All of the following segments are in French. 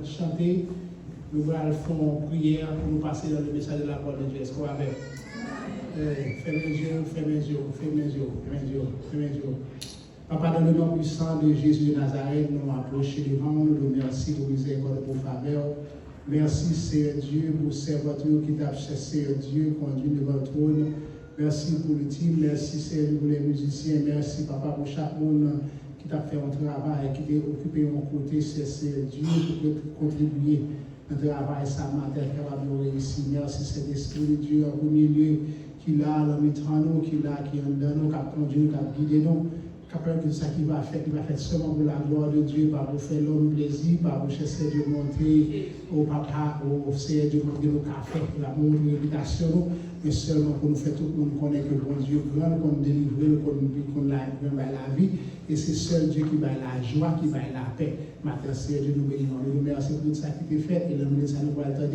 chanter, nous allons faire une prière pour nous passer dans le message de la parole de Dieu. Est-ce qu'on va faire? Fermez les yeux, fermez les yeux, fermez les yeux, fermez les yeux, fermez les yeux. Papa, dans le nom puissant de Jésus de Nazareth, nous approchons devant nous, nous merci pour miséricorde pour faveur. Merci, Seigneur Dieu, pour serviteur qui t'a cherché, Dieu, conduit devant le trône. Merci pour le team, merci, Seigneur, pour les musiciens, merci, Papa, pour chaque monde qui t'a fait un travail, qui t'a occupé mon côté, c'est Dieu pour contribuer à un travail, ça m'a été capable de réussir. Merci, Saint-Esprit de Dieu, en premier lieu, qui l'a dans nous, qui l'a, qui est dans nous, qui a conduit nous, qui a guidé nous. Que ça qui va faire seulement pour la gloire de Dieu, pas pour faire l'homme plaisir, pas pour chercher de monter au papa, au Seigneur Dieu, pour nous faire l'amour, réputation, mais seulement pour nous faire tout le monde connaître que bon Dieu grand, qu'on délivre, qu'on la vie, et c'est seul Dieu qui va la joie, qui va la paix. Maintenant, Seigneur Dieu, nous bénissons, nous remercions pour tout ça qui est fait, et nous ça nous va attendre.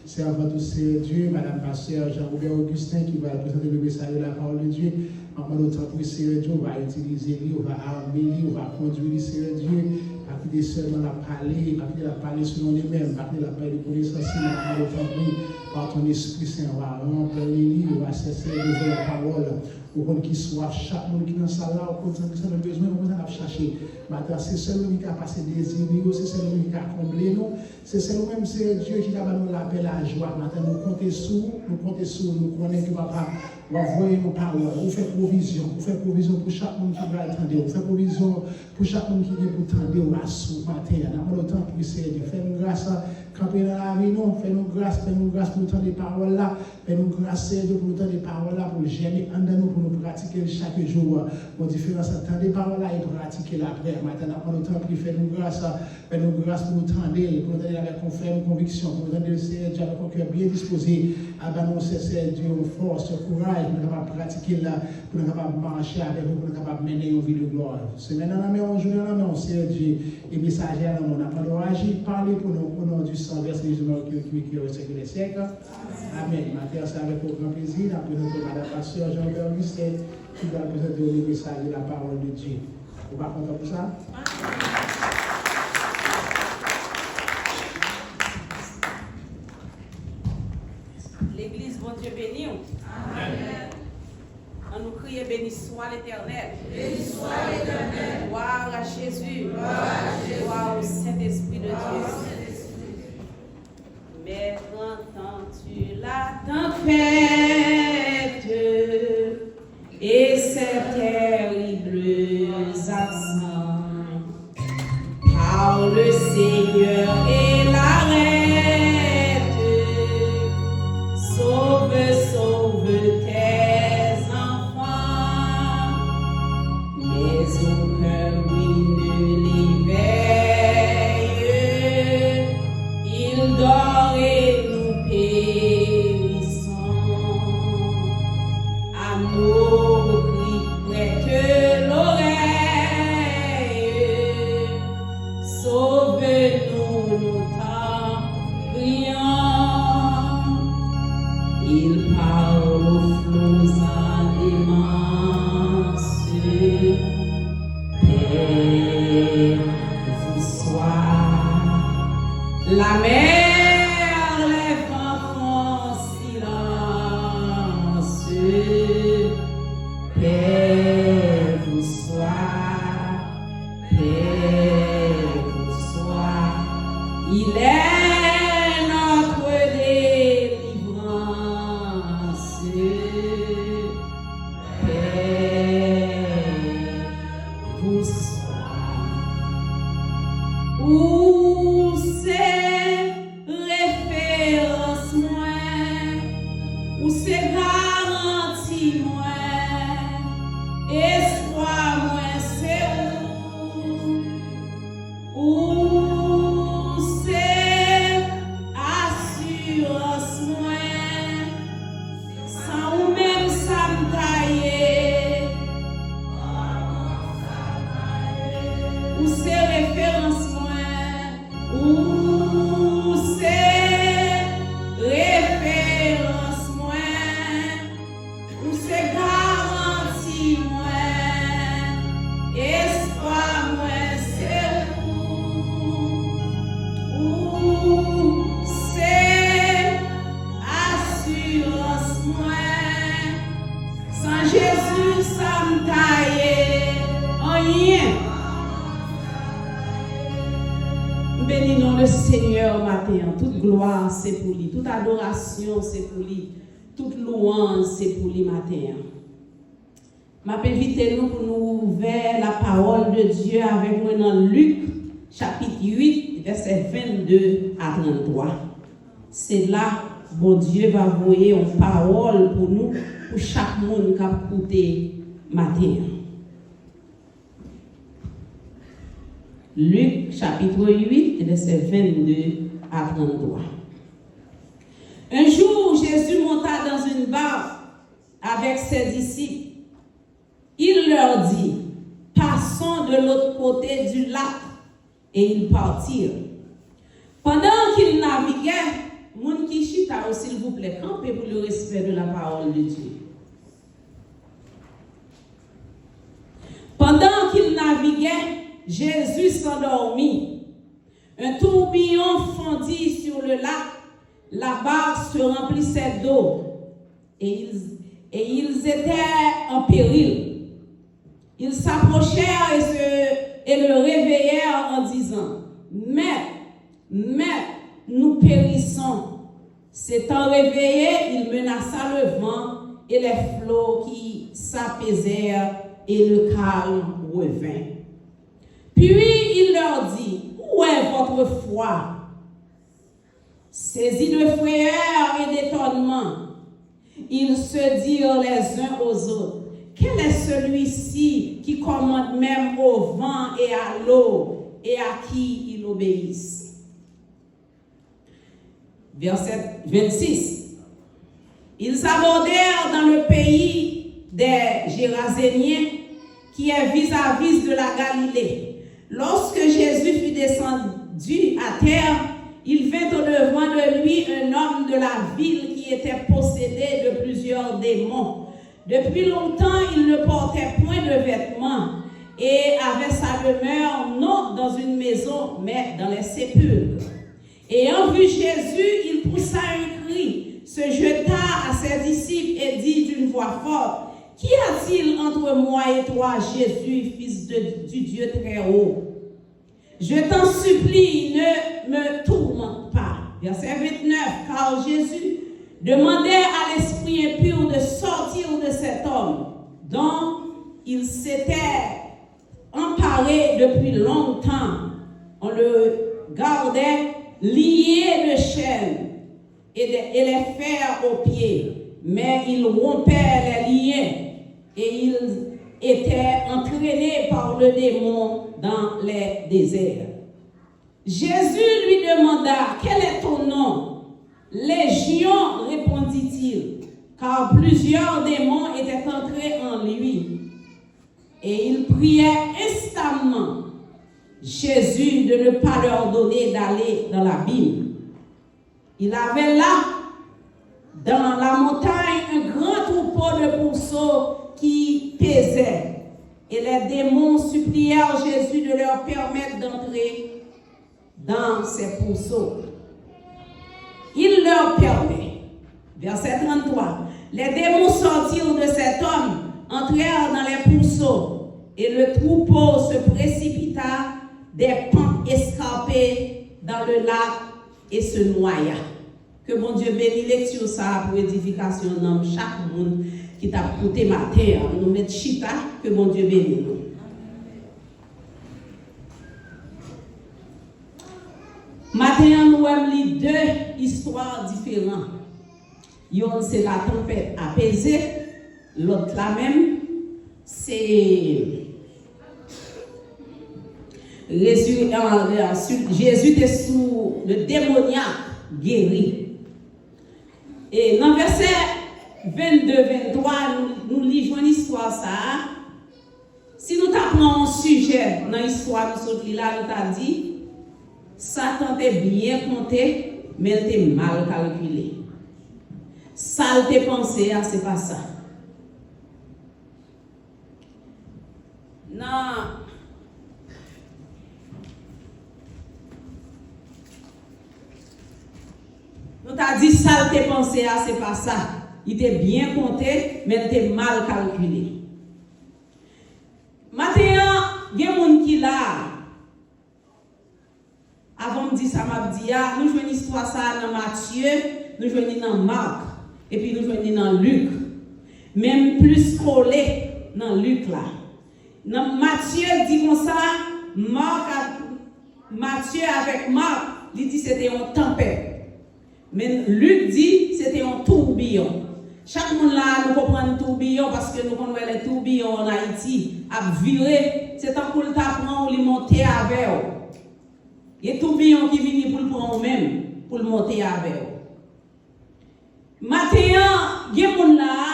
Servant tout Seigneur Dieu, Madame Pasteur Jean-Robert Augustin, qui va présenter le message de la parole de Dieu. En notre temps, Seigneur Dieu, on va utiliser lui, on va armer, on va conduire Seigneur Dieu, pas quitter seulement la parler, pas quitter la parler selon les-mêmes, pas quitter la parler de connaissance, mais notre temps, par ton Esprit Saint, on va remplir lui, on va cesser de voir la parole, au monde qui soit, chaque monde qui est dans sa là, au monde qui a besoin, on va chercher. Maintenant, c'est celui qui a passé des désirs, c'est celui qui a comblé nous, c'est celui-même, c'est Dieu qui a donné l'appel à la joie. Maintenant, nous comptons sur, nous connaissons que papa, vous envoyez nos paroles, vous faites provision pour chaque monde qui va attendre, vous faites provision pour chaque monde qui vient pour tendre ou à sous matin. Dans le temps, pour essayer de faire une grâce, camper dans la vie, non, fais-nous grâce pour entendre des paroles là, fais-nous grâce pour entendre des paroles là, pour germer en nous, pour nous pratiquer chaque jour. Pour différence, entendre des paroles là et pratiquer la prière. Maintenant, dans le temps, pour fais-nous grâce pour nous entendre avec conviction, pour nous entendre le Seigneur Dieu avec un cœur bien disposé, à annoncer Dieu force, courage, pour nous capables de pratiquer là, pour nous capables de marcher avec vous, pour nous capables de mener une vie de gloire. C'est maintenant, on joue dans la main, Seigneur Dieu, et messager à la main. On n'a pas de agir, parler pour nous, au nom du sang, verset Jésus qui est au siècle des siècles. Amen. Maintenant, c'est avec grand plaisir, à présenter Madame Pasteur Jean-Robert Augustin, qui va présenter le message de la parole de Dieu. Vous pas content pour ça? L'Église, bon Dieu béni. Amen. On nous crie, béni soit l'Éternel. Béni soit l'Éternel. Gloire à Jésus. Gloire au Saint-Esprit de Dieu. Mais entends-tu la tempête et ces terribles accents? Par le Seigneur et l'arrête. Sauve tes enfants, mais aucun ne les veille. Il dort et nous périssons. À nos cris prête l'oreille. Sauve-nous, nous t'en prions. Il parle aux flots immenses. Paix vous soit. La mer, les vents font silence. Paix vous soit. Paix vous soit. Il est notre délivrance. Paix vous soit. Où c'est référence moins, où c'est garantie moins, espoir moins c'est où c'est bénissons le Seigneur matin. Toute gloire, c'est pour lui. Toute adoration, c'est pour lui. Toute louange, c'est pour lui matin. Je vais inviter nous pour nous ouvrir la parole de Dieu avec moi dans Luc, chapitre 8, verset 22 à 33. C'est là que bon Dieu va envoyer une parole pour nous, pour chaque monde qui a écouté matin. Luc, chapitre 8, verset 22 à 33. Un jour, Jésus monta dans une barque avec ses disciples. Il leur dit, passons de l'autre côté du lac, et ils partirent. Pendant qu'ils naviguaient, moun ki chita, s'il vous plaît, campez pour le respect de la parole de Dieu. Pendant qu'ils naviguaient, Jésus s'endormit. Un tourbillon fondit sur le lac. La barque se remplissait d'eau et ils étaient en péril. Ils s'approchèrent et le réveillèrent en disant, Maître, nous périssons. S'étant réveillé, il menaça le vent et les flots qui s'apaisèrent et le calme revint. Puis il leur dit, où est votre foi? Saisis de frayeur et d'étonnement, ils se dirent les uns aux autres, quel est celui-ci qui commande même au vent et à l'eau et à qui il obéisse? Verset 26. Ils abordèrent dans le pays des Géraséniens qui est vis-à-vis de la Galilée. Lorsque Jésus fut descendu à terre, il vint au-devant de lui un homme de la ville qui était possédé de plusieurs démons. Depuis longtemps, il ne portait point de vêtements et avait sa demeure non dans une maison, mais dans les sépulcres. Ayant vu Jésus, il poussa un cri, se jeta à ses disciples et dit d'une voix forte, « Qu'y a-t-il entre moi et toi, Jésus, fils du Dieu très haut? Je t'en supplie, ne me tourmente pas. » Verset 29, car Jésus demandait à l'esprit impur de sortir de cet homme, dont il s'était emparé depuis longtemps. On le gardait lié de chaînes et les fers aux pieds, mais il rompait les liens et il était entraîné par le démon dans les déserts. Jésus lui demanda, « Quel est ton nom? » Légion, répondit-il, car plusieurs démons étaient entrés en lui. Et il priait instamment Jésus de ne pas leur donner d'aller dans l'abîme. Il avait là, dans la montagne, un grand troupeau de pourceaux qui paisait. Et les démons supplièrent Jésus de leur permettre d'entrer dans ces pourceaux. Il leur permet. Verset 33. Les démons sortirent de cet homme, entrèrent dans les pourceaux, et le troupeau se précipita des pentes escarpées dans le lac et se noya. Que mon Dieu bénisse lecture ça pour édification dans chaque monde qui t'a écouté ma terre. Nous mettons chita, que mon Dieu bénisse nous. Maintenant, nous avons deux histoires différentes. Une, c'est la tempête apaisée. L'autre, la même, c'est Jésus était sous le démoniaque guéri. Et dans le verset 22-23, nous lisons une histoire ça. Si nous apprenons un sujet dans l'histoire de ce là, nous t'a dit, Satan était bien compté, mais il était mal calculé. Ça, il était pensé, c'est pas ça. Non. Nous t'a dit, ça, il était pensé, c'est pas ça. Il était bien compté, mais il était mal calculé. Maintenant, il y a des gens qui là. Avant me dit ça, m'a dit, nous jouons une histoire ça dans Matthieu, nous jouons dans Marc, et puis nous jouons dans Luc. Même plus collé dans Luc là. Dans Matthieu dit comme ça, Matthieu avec Marc, il dit c'était une tempête. Mais Luc dit c'était un tourbillon. Chaque monde là, nous comprenons tourbillon parce que nous connaissons les tourbillons en Haïti. À virer, c'est un coup de tapant ou les monter avec eux. Il y a tourbillon qui vient pour le prendre même, pour le monter avec eux. Maintenant, il y a des gens là,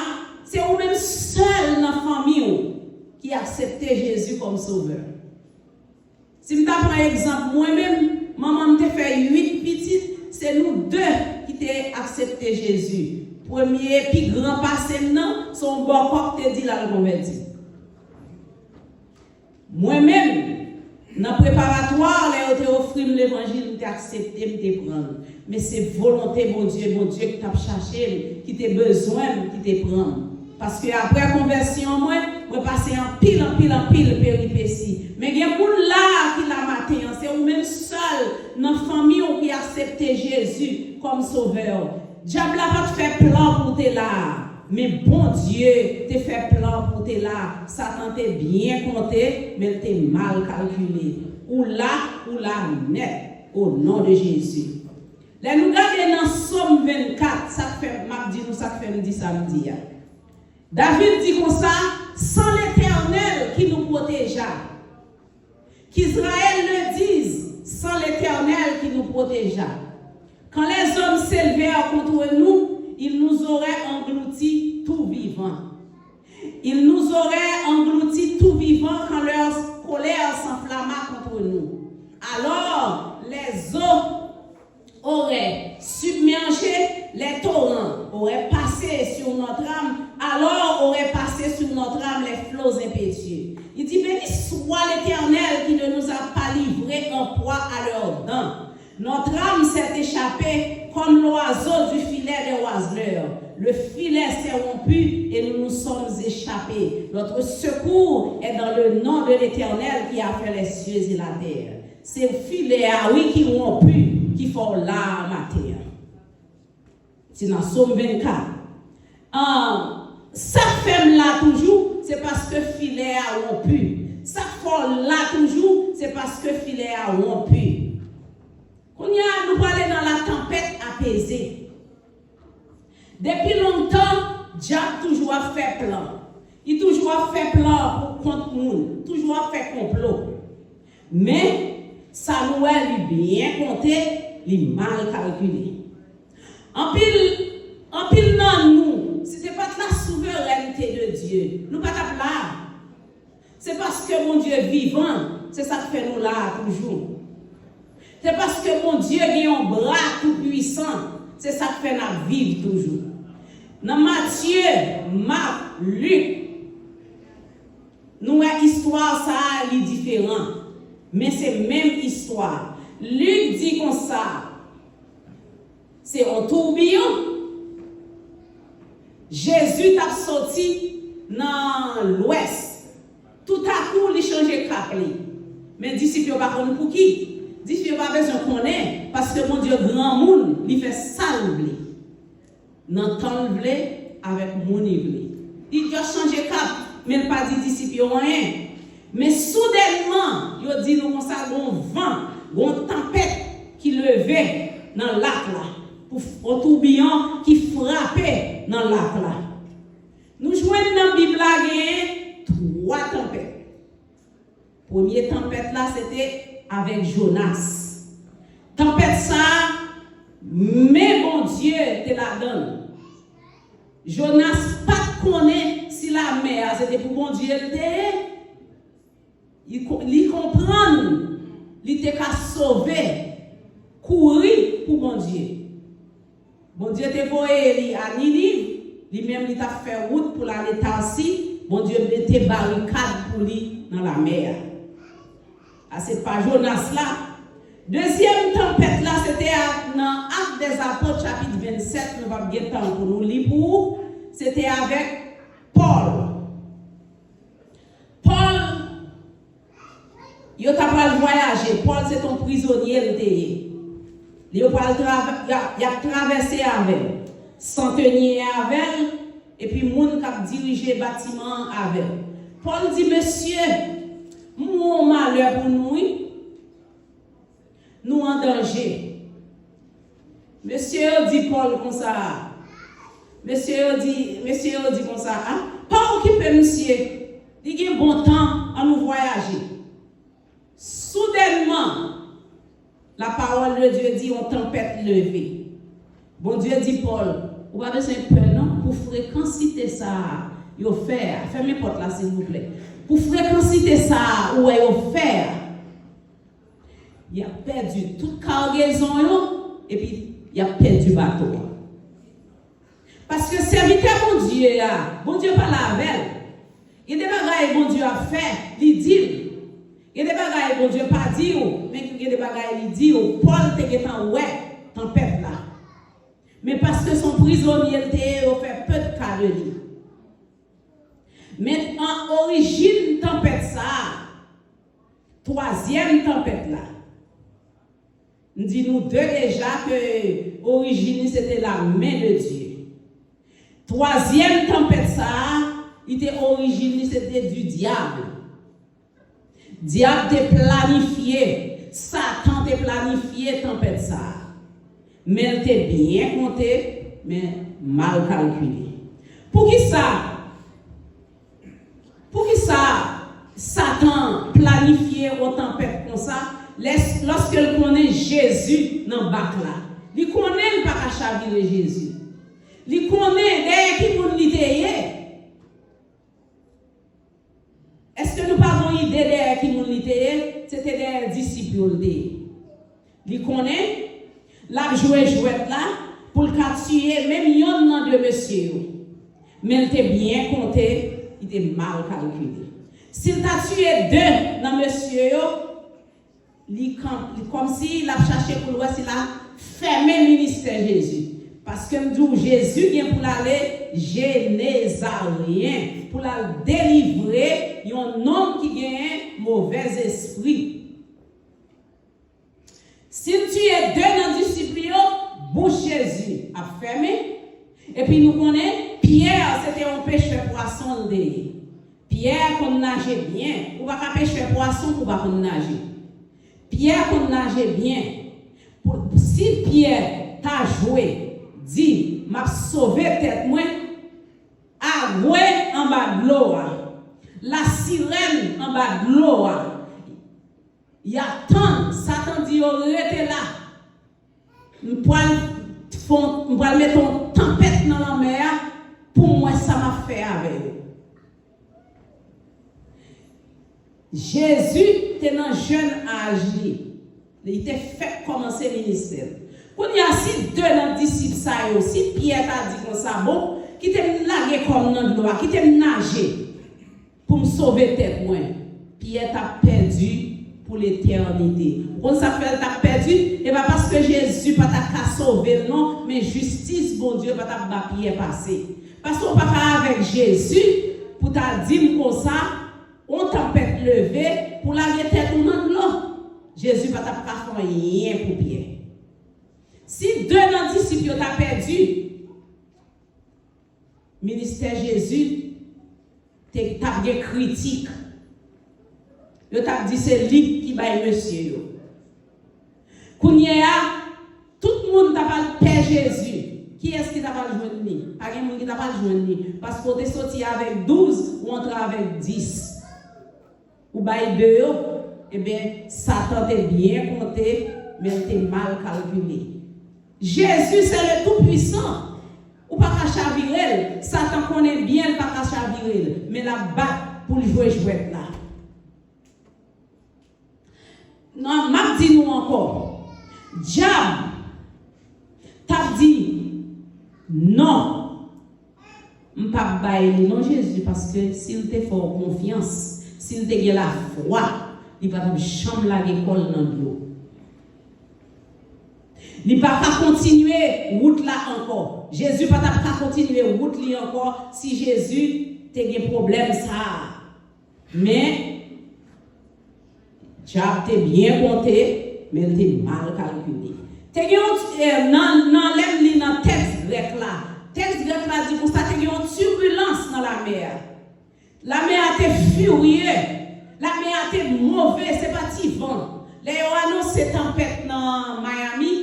c'est vous-même seul dans la famille qui accepte Jésus comme sauveur. Si je prends un exemple, moi-même, maman m'a fait 8 petites, c'est nous deux qui avons accepté Jésus. Premier, puis grand passé, son bon corps te dit la converti. Moi-même, dans le préparatoire, les autres offert l'évangile, j'ai accepté, j'ai prendre. Mais c'est volonté, mon Dieu, qui t'a cherché, qui t'a besoin, qui t'a prendre. Parce que après la conversion, moi passer en pile péripéties. Mais il y a des gens là qui l'a matin, c'est vous-même seul dans la famille qui a accepté Jésus comme sauveur. Diable n'a pas fait plan pour te là. Mais bon Dieu te fait plan pour te là. Satan t'a bien compté, mais t'es mal calculé. Ou là net, au nom de Jésus. Là, nous regardons dans Somme 24, ça fait, m'a dit nous, ça fait nous dit samedi. David dit comme ça, sans l'Éternel qui nous protégea. Qu'Israël le dise, sans l'Éternel qui nous protégea. Quand les hommes s'élevèrent contre nous, ils nous auraient engloutis tout vivant. Ils nous auraient engloutis tout vivant quand leur colère s'enflamma contre nous. Alors, les eaux auraient submergé les torrents, auraient passé sur notre âme, alors auraient passé sur notre âme les flots impétueux. Il dit, béni soit l'Éternel qui ne nous a pas livrés en proie à leurs dents. Notre âme s'est échappée comme l'oiseau du filet des oiseleurs. Le filet s'est rompu et nous nous sommes échappés. Notre secours est dans le nom de l'Éternel qui a fait les cieux et la terre. C'est le filet, oui, qui rompu, qui font là matin. C'est dans Somme 24. Ça fait là toujours, c'est parce que filet a rompu. Ça fait là toujours, c'est parce que filet a rompu. Quand nous parlons dans la tempête apaisée. Depuis longtemps, Diable toujours a fait plan. Il toujours a fait plan contre nous, toujours a fait complot. Mais ça nous a bien compté, il mal calculé. En pile dans nous, ce n'était pas la souveraineté de Dieu. Nous ne sommes pas là. C'est parce que mon Dieu est vivant, c'est ça qui fait nous là toujours. C'est parce que mon Dieu a un bras tout puissant, c'est ça qui fait nous vivre toujours. Dans Matthieu, Marc, Luc, nous avons histoire ça est différent, mais c'est même histoire. Luc dit comme ça, c'est un tourbillon. Jésus t'a sorti dans l'ouest. Tout à coup, il change de cap. Mais les disciples n'ont pas connu pour qui? Les disciples n'ont pas besoin de connaître parce que mon Dieu, grand monde, il fait ça. Dans le temps avec mon niveau. Il a changé de cap, mais il n'a pas dit disciples rien. Mais soudainement, il dit nous comme ça, un vent, une tempête qui levait dans le lac là. Pour un tourbillon qui frappait dans le lac là. Nous jouons dans la Bible là, il y a 3 tempêtes. Première tempête là, c'était avec Jonas. Tempête ça, mais bon Dieu te la donne. Jonas pas connaît si la mer c'était pour bon Dieu il comprend, il était qu'à sauver, courir pour bon Dieu. Bon Dieu te voyé à Ninive, lui-même il t'a fait route pour aller Tarsi, bon Dieu mettait barricade pour lui dans la mer. Ah, c'est pas Jonas là. Deuxième tempête là, c'était dans Actes des Apôtres chapitre 27, nous va bien temps pour nous lire pour. C'était avec Paul. Paul, il t'a pas voyager. Paul c'est ton prisonnier. Il a traversé avec, centenier avec, et puis moun qui a dirigé le bâtiment avec. Paul dit, monsieur, mon malheur pour nous en danger. Monsieur dit Paul comme ça. Monsieur dit comme ça. Hein? Pas occuper monsieur. Il y a bon temps à nous voyager. Soudainement, la parole de Dieu dit on tempête levée. Bon Dieu dit Paul, vous avez besoin de peur non pour fréquenter ça. Yo faire, fermez porte là s'il vous plaît. Pour fréquenter ça ou yo faire. Il a perdu toute cargaison et puis il a perdu bateau. Parce que serviteur mon Dieu pas la veille. Il y a des bagages bon Dieu a fait, il dit. Il y a des bagages bon Dieu pas dit, mais il y a des bagages il dit. Paul te en ouais, tempête là. Mais parce que son prisonnier était fait peu de cas de lui. Mais en origine tempête ça, troisième tempête là. Nous disons deux déjà que origine c'était la main de Dieu. Troisième tempête ça, il était origine c'était du diable. Diable t'a planifié, Satan t'a planifié tempête ça. Mais elle t'a bien compté, mais mal calculé. Pour qui ça? Pour qui ça? Satan planifié aux tempêtes comme ça, lorsque il connaît Jésus dans le bac là. Il connaît pas qu'à chavirer Jésus. Il connaît derrière qui pour l'idée. Est-ce que nous pas une idée derrière qui pour l'idée? C'était des disciples. Il connaît, l'a joué là pour le tuer même yon nan de monsieur. Mais il était bien compté, il était mal calculé. S'il t'a tué deux dans monsieur, comme s'il a cherché pour voir s'il a fermé le ministère de Jésus. Parce que nous Jésus vient pour aller Génézarien, pour la délivrer un homme qui a un mauvais esprit. Si tu es deux dans le disciple, bouche Jésus a fermé. Et puis nous connaissons, Pierre, c'était un pêcheur poisson. Pierre, qu'on nageait bien. Ou pas pêcheur poisson, ou pas nager. Pierre, qu'on nageait bien. Si Pierre t'a joué, dit, m'a sauvé tête moi, à en bas de l'eau, la sirène en bas de l'eau, il y a tant, Satan dit, on était là. On va mettre une tempête dans la mer, pour moi, ça m'a fait avec eux. Jésus était dans un jeune âge. Il était fait commencer le ministère. Quand il y a si deux dans les disciples, si Pierre t'a dit comme ça, bon, qui t'a nagé comme dans l'eau, qui t'a nagé pour me sauver tête, moi, Pierre t'a perdu pour l'éternité. Quand ça fait t'a perdu, et bien parce que Jésus pas t'a sauvé, non, mais justice, bon Dieu, pas t'a Pierre passer. Parce qu'on pas avec Jésus, pour t'a dit comme ça, on tempête levée pour la tête dans l'eau. Jésus pas t'a fait rien pour Pierre. Si deux dans les disciples t'ont perdu, ministère Jésus, t'as bien critique. Yo t'a dit c'est lui qui baille monsieur. Kounya, tout le monde t'a parlé Père Jésus. Qui est-ce qui t'a pas joindre ni? Pas quelqu'un qui t'a pas joindre ni. Parce qu'on est sorti avec 12 ou entre avec 10. Ou baille deux, eh bien, Satan t'est bien compté, mais t'es mal calculé. Jésus, c'est le Tout-Puissant. Ou pas qu'à chavirer, Satan connaît bien pas qu'à chavirer, mais la bat pour jouer là. Non, m'a dit nous encore. Diable, t'as dit non. M'pas bailler non Jésus parce que s'il te fait confiance, s'il te fait la foi, il va te chambre la l'école dans l'eau. Il ne va pas continuer route là encore. Jésus ne va pas continuer route là encore si Jésus a des problèmes ça. Mais Diable t'es bien compté, mais elle était mal calculée. Dans le texte grec là, dit pour ça qu'il y a une turbulence dans la mer. La mer a été furieuse, la mer a été mauvaise, c'est pas si vent. Les annoncé tempête dans Miami,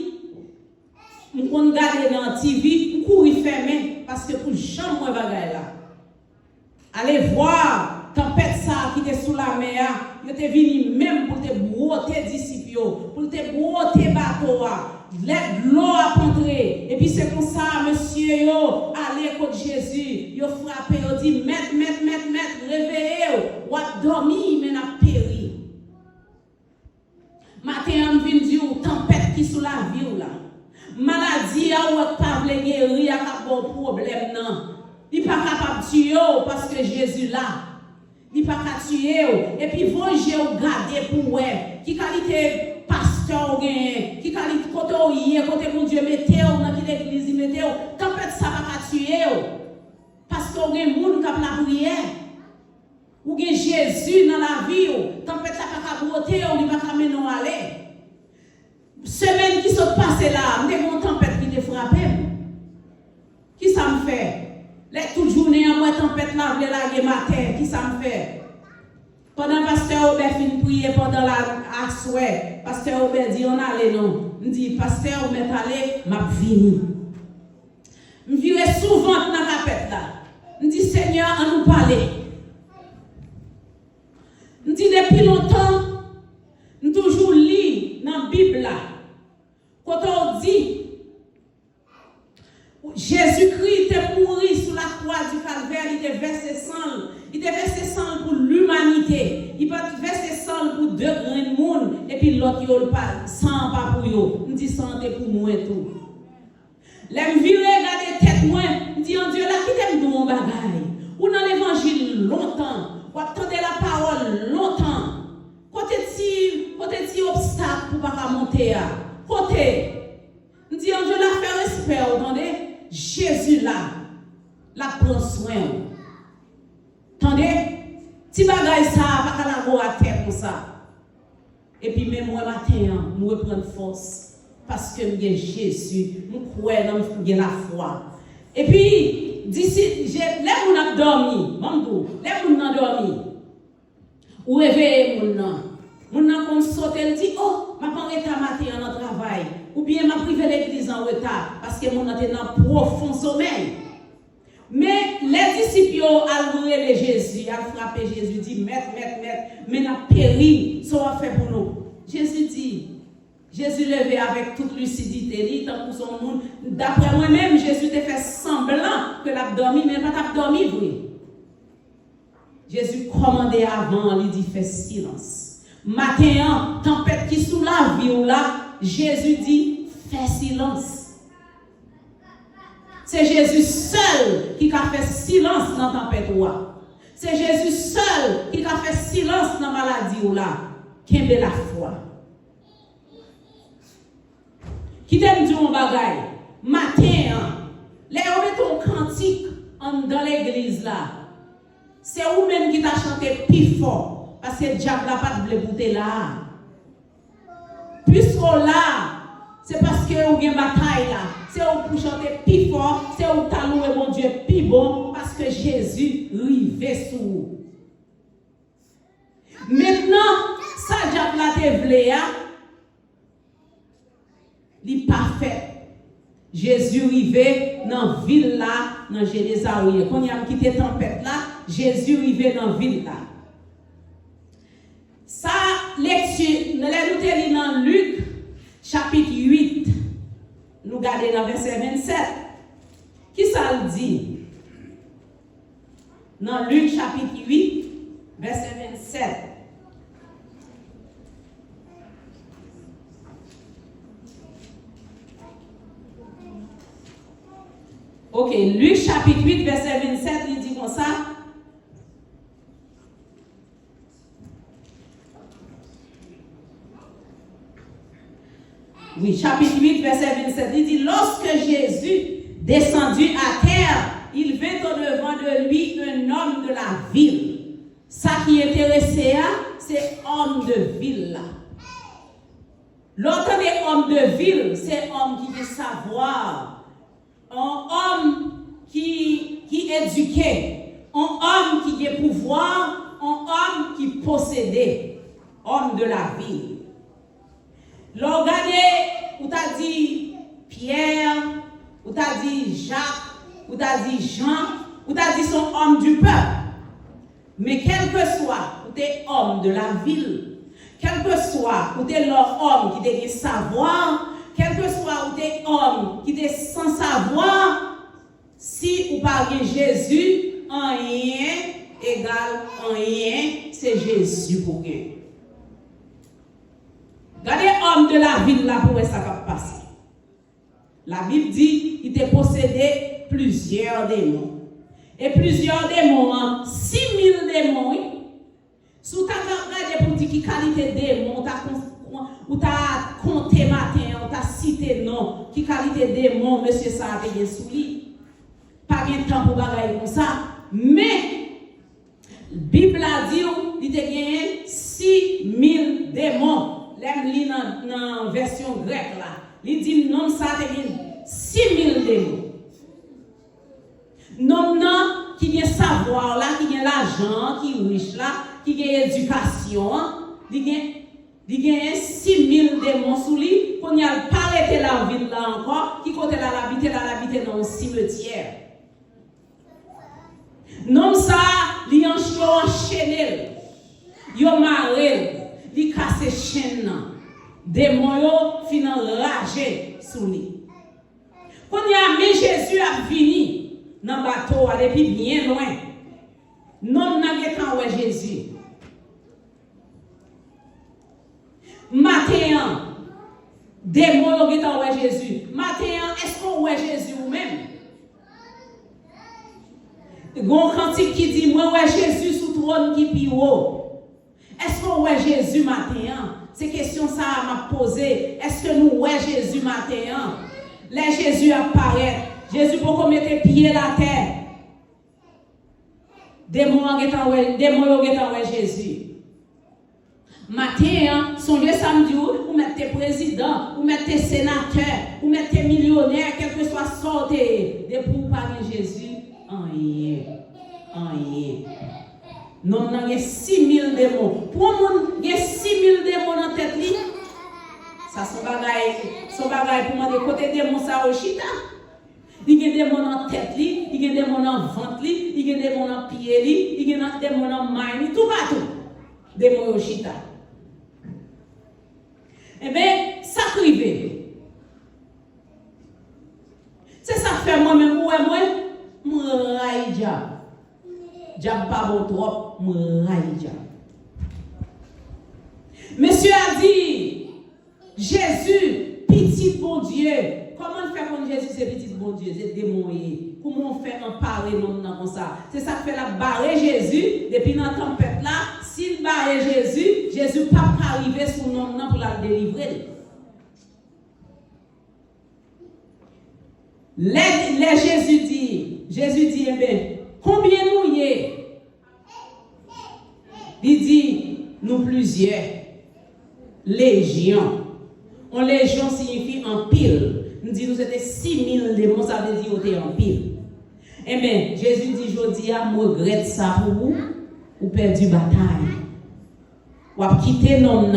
on regarde dans TV, on court fermé parce que pour jamais moi bagaille là. Allez voir tempête ça qui était sous la mer, il était venu même pour te broter disciples, pour te broter bateau. L'eau a entré. Et puis c'est comme ça, monsieur, yo, allez contre Jésus, yo frappé, yo dit, maître, réveillez, ou a dormi, mais n'a péri. Matin, on vient dire, tempête qui sous la vie ou là. Maladie, ou pas vle guérir, a bon problème, non. Il pas capable de tuer parce que Jésus là. Il pas capable de tuer. Et puis, vous, j'ai regardé pour vous, qui qualité pasteur gagne, qui qualité côté côté mon Dieu mettez dans l'église mettez tempête ça va tuer parce que gagne monde qui la prière ou gagne Jésus dans la vie tempête ça va broter on va pas mener aller semaine qui sont passée là m'était une tempête qui te frappé qui ça me fait les toute journée en moi tempête là vle la matin qui ça me fait. Pendant pasteur Aubert fin prier pendant la asoué, pasteur Aubert dit on allait non. Me dit pasteur Aubert allé m'a vini. Me virer souvent dans la capette là. Me dit Seigneur on nous parler. Me dit depuis longtemps nous toujours lit dans la Bible là. Quand on dit Jésus-Christ était mort sur la croix du Calvaire, il était versé sang. Il était versé sang pour l'humanité. Il pas versé sang pour deux grands monde et puis l'autre il pas sang pas pour yo. On dit santé pour moi et tout. L'aime virer regarder tête moi, on dit en Dieu là qui t'aime de mon bagaille. Ou dans l'évangile longtemps, ou attendez la parole longtemps. Côté ti obstacle pour pas monter à. Côté on dit en Dieu là fait respect, entendez? Jésus là, la prend soin. Attendez, si bagay ça, pas qu'à la go à terre pour ça. Et puis même moi matin, moi prendre force parce que j'ai Jésus, moi crois dans la foi. Et puis d'ici, les gens ont dormi, mamdou, les gens ont dormi. Ou réveiller mon nan comme sauter dit oh, m'a pas retard matin en travail. Ou bien m'a privé l'église en retard parce que mon était dans profond sommeil. Mais les disciples ont loué Jésus, ont frappé Jésus, dit maître, mais n'a péri, ça va faire pour nous. Jésus levé avec toute lucidité, dit tant pour son monde. D'après moi-même, Jésus te fait semblant que l'a dormi, mais pas t'a dormi vrai. Jésus commandait avant, il dit fais silence. Matin, tempête qui sous la vie ou là, Jésus dit fais silence. C'est Jésus seul qui a fait silence dans la tempête. C'est Jésus seul qui a fait silence dans la maladie. Qui aime la foi. Qui t'aime dire un bagay. Matin, les on met ton cantique dans l'église là. C'est vous-même qui t'a chanté plus fort. Parce que le diable n'a pas de bouter là. Puisque là, c'est parce que vous avez une bataille là. C'est où pour chanter plus fort, c'est où t'as loué mon Dieu plus bon, parce que Jésus rive sur vous. Maintenant, ça diable la te vle ya, li parfait. Jésus rive dans la ville là, dans Jérusalem. Quand il a quitté tempête là, Jésus rive dans la ville là. Ça, lecture, nous lisons dans Luc, chapitre 8. Nous regardons dans verset 27. Qui ça le dit? Dans Luc chapitre 8, verset 27. Ok, Luc chapitre 8, verset 27, il dit comme ça. Oui, chapitre 8, verset 27, il dit, lorsque Jésus descendit à terre, il vint au devant de lui un homme de la ville. Ça qui intéressait, c'est homme de ville là. L'autre des hommes de ville, c'est un homme qui veut savoir, un homme qui est éduqué, un homme qui a pouvoir, un homme qui possédait, homme de la ville. Regardez, où t'as dit Pierre, où t'as dit Jacques, où t'as dit Jean, où t'as dit son homme du peuple. Mais quel que soit, où t'es homme de la ville, quel que soit où t'es l'homme qui t'es savoir, quel que soit où t'es homme qui t'es sans savoir, si ou pas Jésus, en rien égal en rien, c'est Jésus pour rien. Regardez homme de la ville là pour ça va passer. La Bible dit qu'il était possédé plusieurs démons. Et plusieurs démons, 6000 démons, oui. Sous ta regardé pour dire qui qualité démon, ou t'as compté matin, ou t'as cité non, qui qualité démon, monsieur ça a payé sous lui. Pas de temps pour bagailler comme ça. Mais, la Bible a dit, il a gagné 6000 démons. L'aime li dans la version grecque là. Il dit non ça a gagné 6000 démons. Non, non, qui vient savoir là, qui vient l'argent, qui est riche là, qui vient éducation, il vient 6000 démons sous lui, qu'on y a pas arrêté la ville là encore, qui côté là l'habiter dans un cimetière. Non ça, il enchaîné, il marré, il casse chaîne, démons yo fin enragé sous lui. Quand y a mis Jésus a fini dans le bateau, depuis bien loin. Non, n'a pas ouais Jésus. Matin, démon qui est ouais Jésus. Matin, est-ce qu'on ouais Jésus ou même? Gon cantique qui dit moi ouais Jésus sous trône qui pi haut. Est-ce qu'on ouais Jésus matin? C'est question ça m'a posé. Est-ce que nous ouais Jésus matin? Là Jésus apparaît. Jésus pour mettre pied la terre. Démon ouais Jésus. Matin, songez samedi, ou mettez président, ou mettez sénateur, ou mettez millionnaire, quel que soit sorti, de pour parler Jésus, en rien. Non, il y a 6000 démons. Pour moi, il y a 6000 démons dans la tête. Ça, son bagage pour moi, de côté démons, ça au chita. Il y a des démons en tête, il y a des démons en ventre, il y a des démons en pied, il y a des démons en main, tout partout. Démons au chita. Eh bien, ça privé. C'est ça que fait moi-même, moi, raille diable. Diable pas bon trop, raille diable. Monsieur a dit, Jésus, petit bon Dieu. Comment on fait comme Jésus, c'est petit bon Dieu, c'est démoné. Comment on fait emparer non comme ça? C'est ça que fait la barrer Jésus, depuis dans la tempête là, s'il barre Jésus, Jésus ne peut pas arriver sous nom pour la délivrer. Les Jésus dit, eh bien, combien nous y est? Il dit, nous plusieurs. Légion. En légion signifie en pile. Nous dit nous c'était 6000 démons, ça veut dire qu'on était en pile. Eh bien, Jésus dit, je dis, je regrette ça pour vous, ou perdu bataille. Ou a quitté non.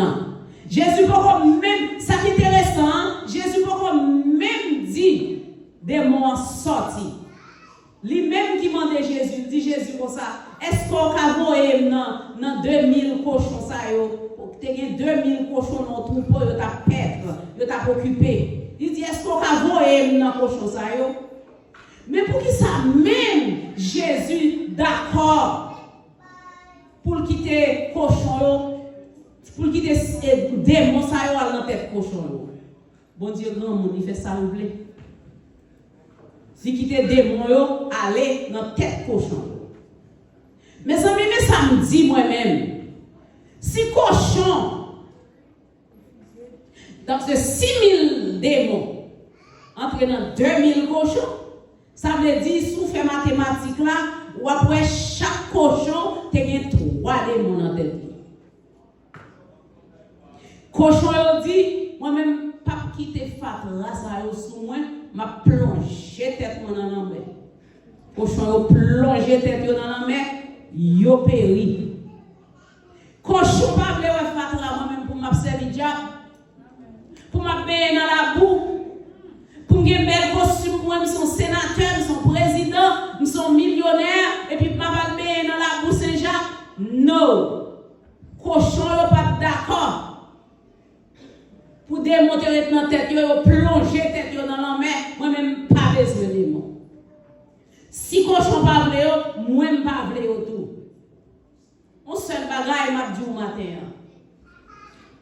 Jésus pas même, ça qui est intéressant, Jésus pas même dit, démons sortis. Lui-même qui demandait Jésus, dit Jésus comme ça, est-ce qu'on a voyé dans 2000 cochons ça yo? Tu as 2000 cochons dans ton troupeau, tu as pètre, tu as occupé. Il dit, est-ce qu'on a voyé dans cochon ça yo? Mais pour qui ça même Jésus d'accord pour quitter cochon, pour quitter démon ça yo dans tête cochon. Bon Dieu grand monde, il fait ça vous plaît. Si quitter démon yo aller dans tête cochon. Mais ça me dit moi-même. Si cochon, donc c'est 6000 démons, entre dans 2000 cochons, ça veut dire, si vous faites mathématiques là, ou après chaque cochon, tu as 3 démons dans tête. Cochon, il dit, Moi-même, pas quitter fatra, ça yo sous moi, m'a plongé tête dans la mer. Cochon yo plongé tête yo dans la mer, yo péri. Cochon pas vle fatra moi-même pour m'a servir diable. Pour m'a baigner dans la boue. Pour me bel costume, moi, je suis sénateur, je suis président, je suis millionnaire, et puis je vais baigner dans la boue Saint-Jacques. Non. Cochon, yo pas d'accord. Pour démontrer dans la tête, yo plonger tête yo dans la mer, moi-même pas besoin de moi. Si cochon pas vle yo, moi-même pas vle yo tout. On seul bagaille m'a dit au matin.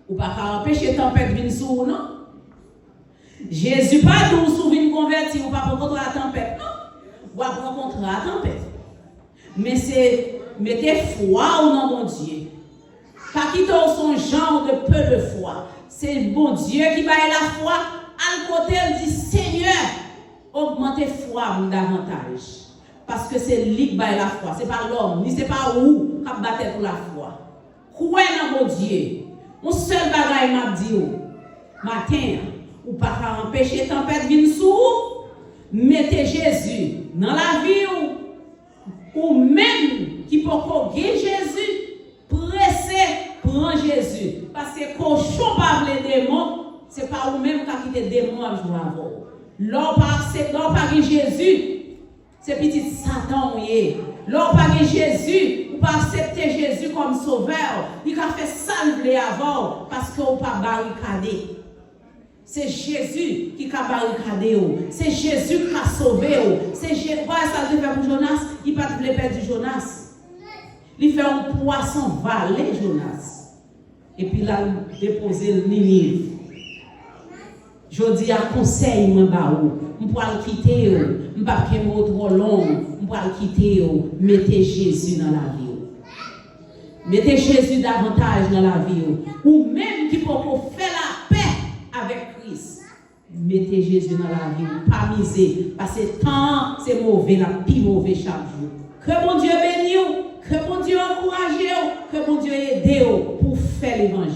Ou pas empêcher tempête venir sur vous, non? Jésus pas nous souvient converti ou pas rencontrer la tempête, non? Ou pas rencontrer la tempête. Mais c'est mettez foi dans mon Dieu. Pas quitter son genre de peu de foi. C'est bon Dieu qui baille la foi. À côté, il dit Seigneur, augmentez foi davantage. Parce que c'est lui qui baille la foi. C'est pas l'homme, ni c'est pas où qui battait pour la foi. Croyez dans mon Dieu. Mon seul bagage m'a dit, matin, ou pas empêcher tempête venir sous, mettez Jésus dans la vie ou même qui peut gagner Jésus, pressez, prends Jésus. Parce que cochon pas les démons, c'est pas vous-même qui quitte les démons à jouer avant. L'on pas Jésus, c'est petit Satan. L'on pas Jésus, ou pas accepter Jésus comme sauveur, il a fait ça avant parce qu'on pas barricadé. C'est Jésus qui a barricadé. C'est Jésus qui a sauvé. C'est Jésus. Ça fait pour Jonas, il pas voulu perdre Jonas. Il fait un poisson valet Jonas. Et puis là, il déposé le Ninive. Je dis à conseil, je ne peux pas le quitter, je ne peux pas trop long, je ne peux pas le quitter, mettez Jésus dans la vie. Mettez Jésus davantage dans la vie. Ou même qui peut faire la paix avec Christ. Mettez Jésus dans la vie, pas miser, parce que tant c'est mauvais, la plus mauvais chaque jour. Que mon Dieu bénisse, que mon Dieu encourage, que mon Dieu aide pour faire l'évangile.